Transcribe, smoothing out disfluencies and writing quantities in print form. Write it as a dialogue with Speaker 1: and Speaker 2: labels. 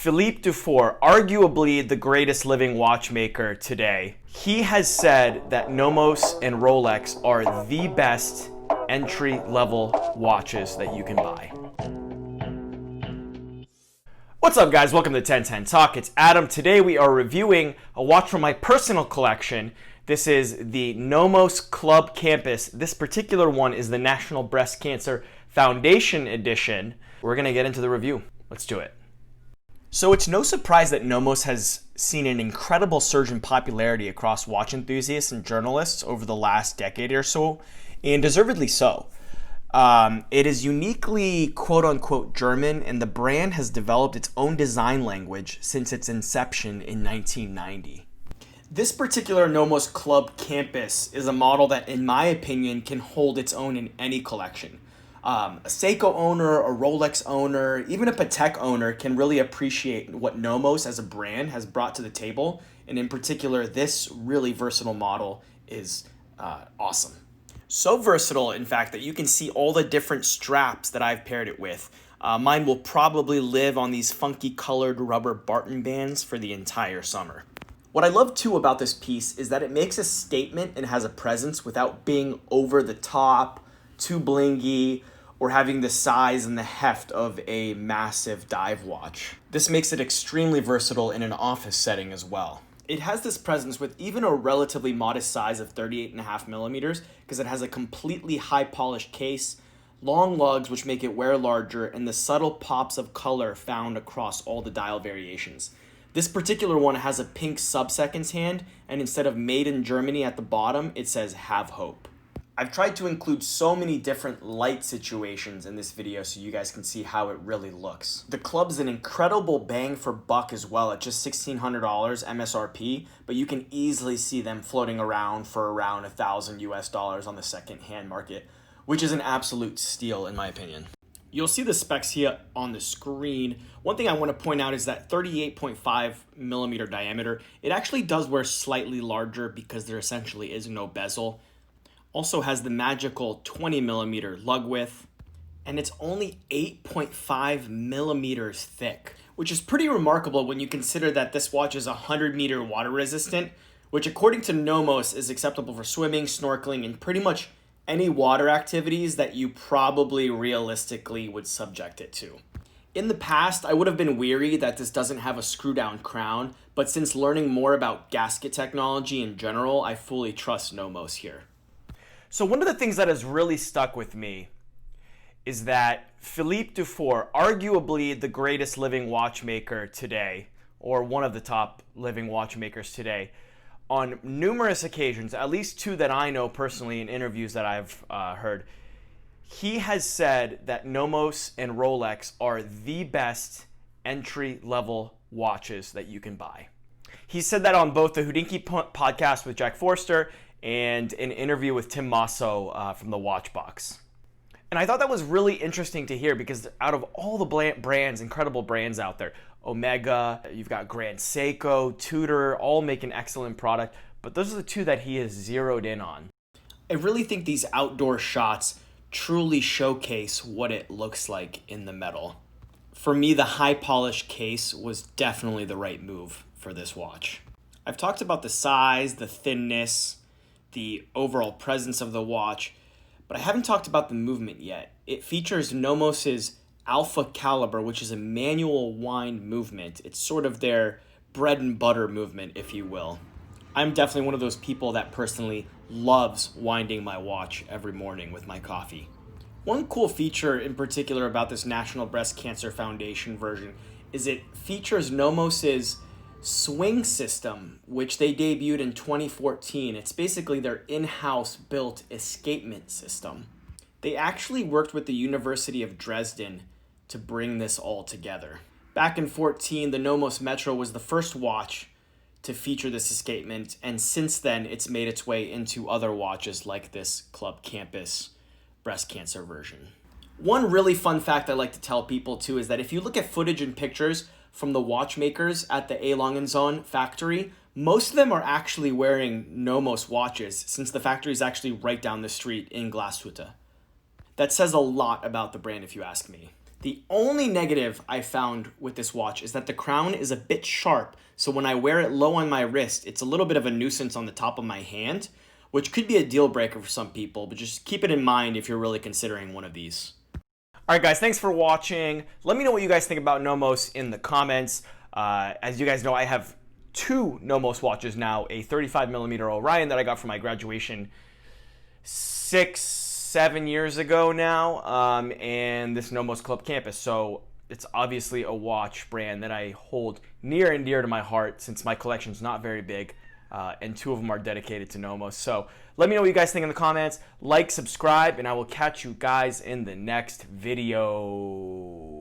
Speaker 1: Philippe Delazy, arguably the greatest living watchmaker today, he has said that Nomos and Rolex are the best entry-level watches that you can buy. What's up, guys? Welcome to 1010 Talk. It's Adam. Today we are reviewing a watch from my personal collection. This is the Nomos Club Campus. This particular one is the National Breast Cancer Foundation edition. We're going to get into the review. Let's do it. So it's no surprise that Nomos has seen an incredible surge in popularity across watch enthusiasts and journalists over the last decade or so, and deservedly so. It is uniquely quote-unquote German, and the brand has developed its own design language since its inception in 1990. This particular Nomos Club Campus is a model that, in my opinion, can hold its own in any collection. A Seiko owner, a Rolex owner, even a Patek owner can really appreciate what Nomos as a brand has brought to the table. And in particular, this really versatile model is awesome. So versatile, in fact, that you can see all the different straps that I've paired it with. Mine will probably live on these funky colored rubber Barton bands for the entire summer. What I love too about this piece is that it makes a statement and has a presence without being over the top, too blingy, or having the size and the heft of a massive dive watch. This makes it extremely versatile in an office setting as well. It has this presence with even a relatively modest size of 38.5 millimeters because it has a completely high polished case, long lugs which make it wear larger, and the subtle pops of color found across all the dial variations. This particular one has a pink sub-seconds hand, and instead of made in Germany at the bottom, it says have hope. I've tried to include so many different light situations in this video so you guys can see how it really looks. The club's an incredible bang for buck as well at just $1,600 MSRP, but you can easily see them floating around for around $1,000 on the second-hand market, which is an absolute steal in my opinion. You'll see the specs here on the screen. One thing I want to point out is that 38.5 millimeter diameter, it actually does wear slightly larger because there essentially is no bezel. Also has the magical 20 millimeter lug width, and it's only 8.5 millimeters thick, which is pretty remarkable when you consider that this watch is 100 meter water resistant, which according to Nomos is acceptable for swimming, snorkeling, and pretty much any water activities that you probably realistically would subject it to. In the past, I would have been weary that this doesn't have a screw-down crown, but since learning more about gasket technology in general, I fully trust Nomos here. So one of the things that has really stuck with me is that Philippe Delazy, arguably the greatest living watchmaker today, or one of the top living watchmakers today, on numerous occasions, at least two that I know personally in interviews that I've heard, he has said that Nomos and Rolex are the best entry-level watches that you can buy. He said that on both the Houdinki podcast with Jack Forster and an interview with Tim Masso from the Watchbox. And I thought that was really interesting to hear because out of all the brands, incredible brands out there, Omega, you've got Grand Seiko, Tudor, all make an excellent product, but those are the two that he has zeroed in on. I really think these outdoor shots truly showcase what it looks like in the metal. For me, the high polished case was definitely the right move for this watch. I've talked about the size, the thinness, the overall presence of the watch, but I haven't talked about the movement yet. It features Nomos's Alpha Caliber, which is a manual wind movement. It's sort of their bread and butter movement, if you will. I'm definitely one of those people that personally loves winding my watch every morning with my coffee. One cool feature in particular about this National Breast Cancer Foundation version is it features Nomos's swing system, which they debuted in 2014. It's basically their in-house built escapement system. They actually worked with the University of Dresden to bring this all together. Back in 2014, the Nomos Metro was the first watch to feature this escapement, and since then it's made its way into other watches like this Club Campus breast cancer version. One really fun fact I like to tell people too is that if you look at footage and pictures from the watchmakers at the A. Langenzoon factory, most of them are actually wearing Nomos watches since the factory is actually right down the street in Glashütte. That says a lot about the brand if you ask me. The only negative I found with this watch is that the crown is a bit sharp, so when I wear it low on my wrist, it's a little bit of a nuisance on the top of my hand, which could be a deal breaker for some people, but just keep it in mind if you're really considering one of these. Alright guys, thanks for watching. Let me know what you guys think about Nomos in the comments. As you guys know, I have two Nomos watches now, a 35mm Orion that I got for my graduation 6-7 years ago now, and this Nomos Club Campus. So it's obviously a watch brand that I hold near and dear to my heart since my collection's not very big, and two of them are dedicated to Nomos. So let me know what you guys think in the comments. Like, subscribe, and I will catch you guys in the next video.